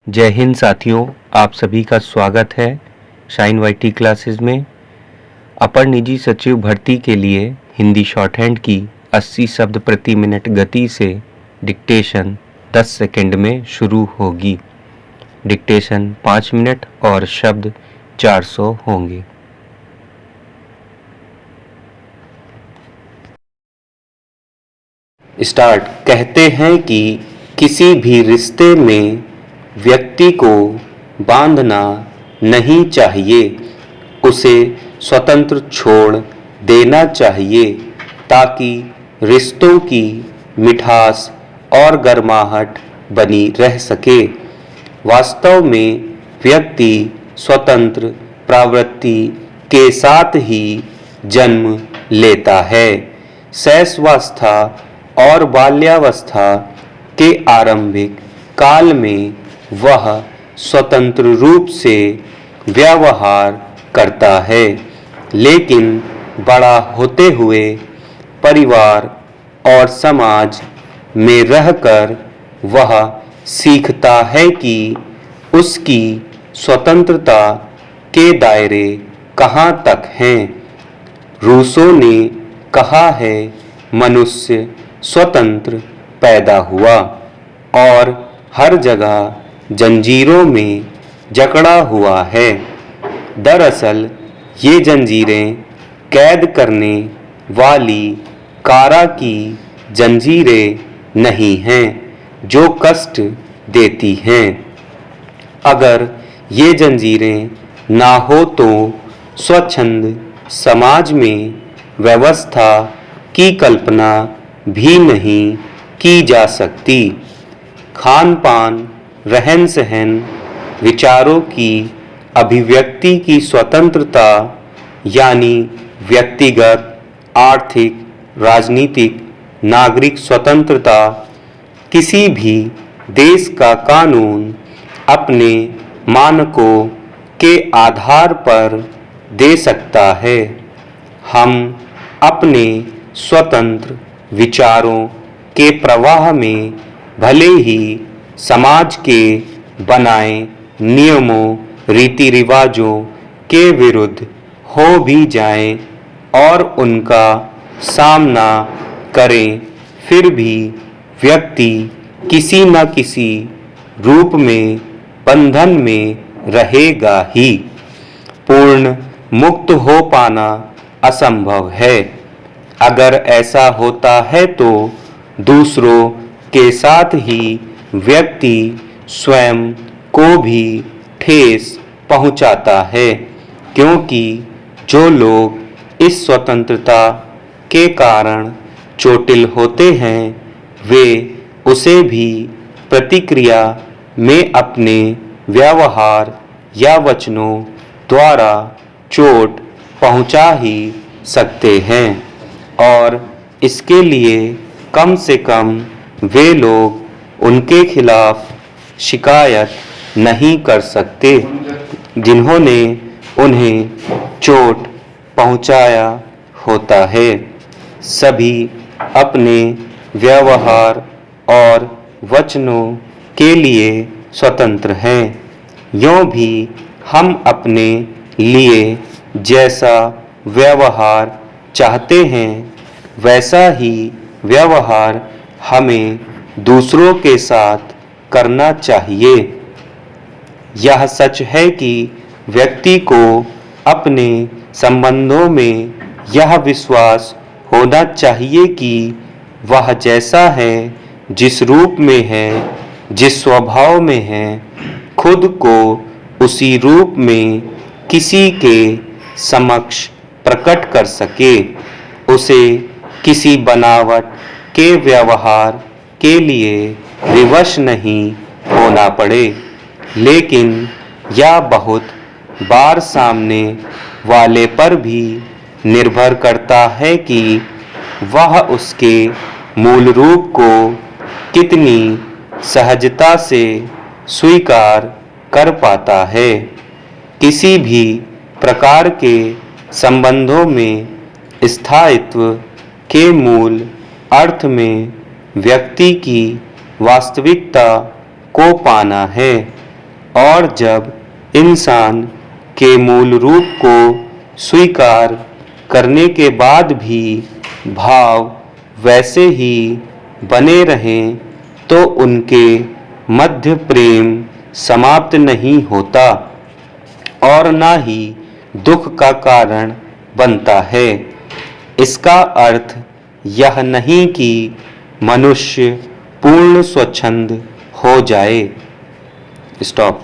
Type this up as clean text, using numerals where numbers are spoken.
जय हिंद साथियों, आप सभी का स्वागत है शाइन वाईटी क्लासेस में। अपर निजी सचिव भर्ती के लिए हिंदी शॉर्ट हैंड की 80 शब्द प्रति मिनट गति से डिक्टेशन 10 सेकंड में शुरू होगी। डिक्टेशन 5 मिनट और शब्द 400 होंगे। स्टार्ट। कहते हैं कि किसी भी रिश्ते में व्यक्ति को बांधना नहीं चाहिए, उसे स्वतंत्र छोड़ देना चाहिए ताकि रिश्तों की मिठास और गर्माहट बनी रह सके। वास्तव में व्यक्ति स्वतंत्र प्रवृत्ति के साथ ही जन्म लेता है। शैशवावस्था और बाल्यावस्था के आरंभिक काल में वह स्वतंत्र रूप से व्यवहार करता है, लेकिन बड़ा होते हुए परिवार और समाज में रहकर वह सीखता है कि उसकी स्वतंत्रता के दायरे कहाँ तक हैं। रूसो ने कहा है, मनुष्य स्वतंत्र पैदा हुआ और हर जगह जंजीरों में जकड़ा हुआ है। दरअसल ये जंजीरें कैद करने वाली कारा की जंजीरें नहीं हैं जो कष्ट देती हैं। अगर ये जंजीरें ना हो तो स्वच्छंद समाज में व्यवस्था की कल्पना भी नहीं की जा सकती। खान पान, रहन सहन, विचारों की अभिव्यक्ति की स्वतंत्रता यानी व्यक्तिगत, आर्थिक, राजनीतिक, नागरिक स्वतंत्रता किसी भी देश का कानून अपने मानकों के आधार पर दे सकता है। हम अपने स्वतंत्र विचारों के प्रवाह में भले ही समाज के बनाए नियमों, रीति रिवाजों के विरुद्ध हो भी जाएं और उनका सामना करें, फिर भी व्यक्ति किसी न किसी रूप में बंधन में रहेगा ही। पूर्ण मुक्त हो पाना असंभव है। अगर ऐसा होता है तो दूसरों के साथ ही व्यक्ति स्वयं को भी ठेस पहुंचाता है, क्योंकि जो लोग इस स्वतंत्रता के कारण चोटिल होते हैं वे उसे भी प्रतिक्रिया में अपने व्यवहार या वचनों द्वारा चोट पहुंचा ही सकते हैं, और इसके लिए कम से कम वे लोग उनके खिलाफ शिकायत नहीं कर सकते जिन्होंने उन्हें चोट पहुंचाया होता है। सभी अपने व्यवहार और वचनों के लिए स्वतंत्र हैं। यूं भी हम अपने लिए जैसा व्यवहार चाहते हैं वैसा ही व्यवहार हमें दूसरों के साथ करना चाहिए। यह सच है कि व्यक्ति को अपने संबंधों में यह विश्वास होना चाहिए कि वह जैसा है, जिस रूप में है, जिस स्वभाव में है, खुद को उसी रूप में किसी के समक्ष प्रकट कर सके। उसे किसी बनावट के व्यवहार के लिए विवश नहीं होना पड़े, लेकिन यह बहुत बार सामने वाले पर भी निर्भर करता है कि वह उसके मूल रूप को कितनी सहजता से स्वीकार कर पाता है। किसी भी प्रकार के संबंधों में स्थायित्व के मूल अर्थ में व्यक्ति की वास्तविकता को पाना है। और जब इंसान के मूल रूप को स्वीकार करने के बाद भी भाव वैसे ही बने रहें तो उनके मध्य प्रेम समाप्त नहीं होता और ना ही दुख का कारण बनता है। इसका अर्थ यह नहीं कि मनुष्य पूर्ण स्वच्छंद हो जाए। स्टॉप।